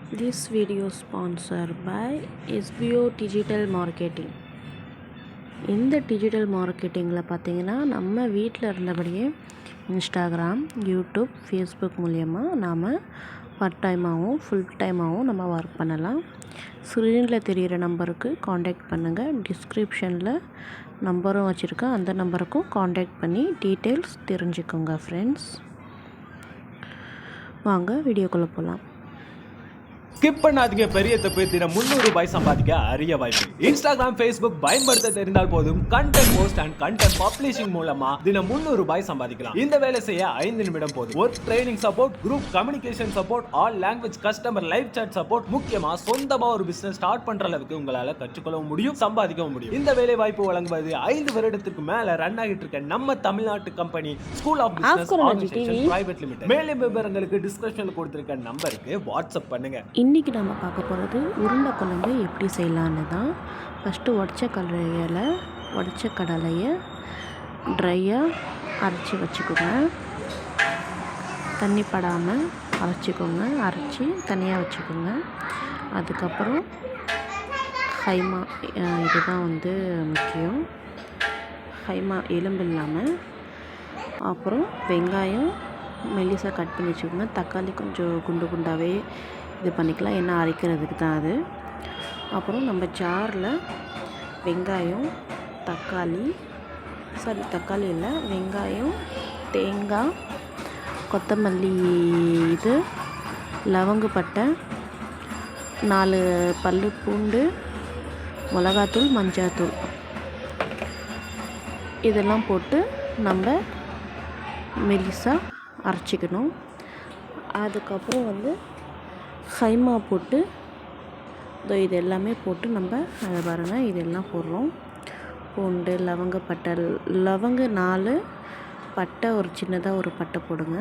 This video sponsored by SBO Digital Marketing. இந்த digital மார்க்கெட்டிங்கில் பார்த்தீங்கன்னா நம்ம வீட்டில் இருந்தபடியே இன்ஸ்டாகிராம், யூடியூப், ஃபேஸ்புக் மூலயமா நாம் பார்ட் டைமாகவும் ஃபுல் டைமாகவும் நம்ம ஒர்க் பண்ணலாம். ஸ்க்ரீனில் தெரிகிற நம்பருக்கு காண்டாக்ட் பண்ணுங்கள். டிஸ்கிரிப்ஷனில் நம்பரும் வச்சுருக்கேன், அந்த நம்பருக்கும் காண்டாக்ட் பண்ணி டீட்டெயில்ஸ் தெரிஞ்சுக்கோங்க ஃப்ரெண்ட்ஸ். வாங்க வீடியோக்குள்ளே போகலாம். ஸ்கிப் பண்ணாதீங்க. பெரிய தப்பு. தினம் 300 ரூபாய் சம்பாதிக்க அரிய வாய்ப்பு. இன்ஸ்டாகிராம், ஃபேஸ்புக் பயன்படுத்த தெரிந்தால் போதும் content post and content publishing மூலமா தினம் 300 ரூபாய் சம்பாதிக்கலாம். இந்த வேலை செய்ய 5 நிமிடம் போதும். Work training support, group communication support, all language customer live chat support, முக்கியமா சொந்தமா ஒரு பிசினஸ் ஸ்டார்ட் பண்ற அளவுக்கு உங்களால கற்றுக்கொள்ளவும் முடியும், சம்பாதிக்கவும் முடியும். இந்த வேலை வாய்ப்பு வழங்குவது 5 வருடத்துக்கு மேல ரன் ஆகிட்டு இருக்க நம்ம தமிழ்நாட்டு company school of business organisation private limited. மேலும் விவரங்களுக்கு டிஸ்கிரிப்ஷன்ல கொடுத்திருக்க நம்பருக்கு வாட்ஸ்அப் பண்ணுங்க. இன்றைக்கி நம்ம பார்க்க போகிறது உருண்டை குழம்பு எப்படி செய்யலான்னு தான். ஃபஸ்ட்டு உடச்ச கடலையை ட்ரையாக அரைச்சி வச்சுக்கோங்க. தண்ணி படாமல் அரைச்சிக்கோங்க. அரைச்சி தனியாக வச்சுக்கோங்க. அதுக்கப்புறம் கைமா, இதுதான் முக்கியம். கைமா எலும்பு இல்லாமல். அப்புறம் வெங்காயம் மெல்லிசாக கட் பண்ணி வச்சுக்கோங்க. தக்காளி கொஞ்சம் குண்டு குண்டாகவே இது பண்ணிக்கலாம், ஏன்னா அரைக்கிறதுக்கு தான் அது. அப்புறம் நம்ம ஜாரில் வெங்காயம், தக்காளி இல்லை, வெங்காயம், தேங்காய், கொத்தமல்லி, இது லவங்கப்பட்டை, 4 பல்லு பூண்டு, மிளகாத்தூள், மஞ்சாத்தூள், இதெல்லாம் போட்டு நம்ம மெலிசாக அரைச்சிக்கணும். அதுக்கப்புறம் கைமா போட்டு இது எல்லாமே போட்டு நம்ம அதை பாருங்கள், இதெல்லாம் போடுறோம். பூண்டு, லவங்க 4, பட்டை ஒரு சின்னதாக ஒரு பட்டை போடுங்க.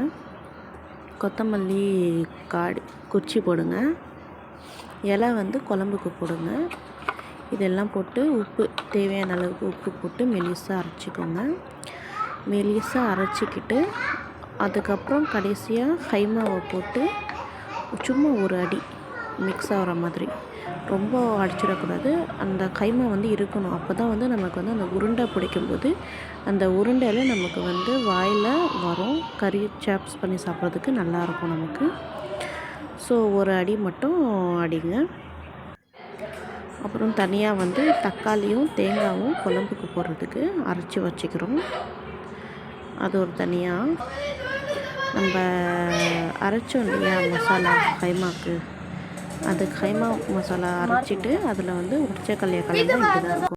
கொத்தமல்லி குச்சி போடுங்க. இலை குழம்புக்கு போடுங்க. இதெல்லாம் போட்டு உப்பு, தேவையான அளவுக்கு உப்பு போட்டு மெலிசாக அரைச்சிக்கோங்க. மெலிசாக அரைச்சிக்கிட்டு அதுக்கப்புறம் கடைசியாக கைமாவை போட்டு சும்மா ஒரு அடி மிக்ஸ் ஆகிற மாதிரி, ரொம்ப அடிச்சிடக்கூடாது. அந்த கைமா இருக்கணும். அப்போ தான் நமக்கு அந்த உருண்டை பிடிக்கும்போது அந்த உருண்டையில் நமக்கு வாயில் வரும். கறி சாப்ஸ் பண்ணி சாப்பிட்றதுக்கு நல்லாயிருக்கும் நமக்கு. ஸோ ஒரு அடி மட்டும் அடிங்க. அப்புறம் தனியாக தக்காளியும் தேங்காயும் குழம்புக்கு போடுறதுக்கு அரைச்சி வச்சுக்கிறோம். அது ஒரு தனியாக. நம்ம அரைச்சோம் இல்லையா மசாலா கைமாக்கு, அது கைமா மசாலா அரைச்சிட்டு அதில் உடச்ச கடலையை கலந்து இப்படி தான் இருக்கும்.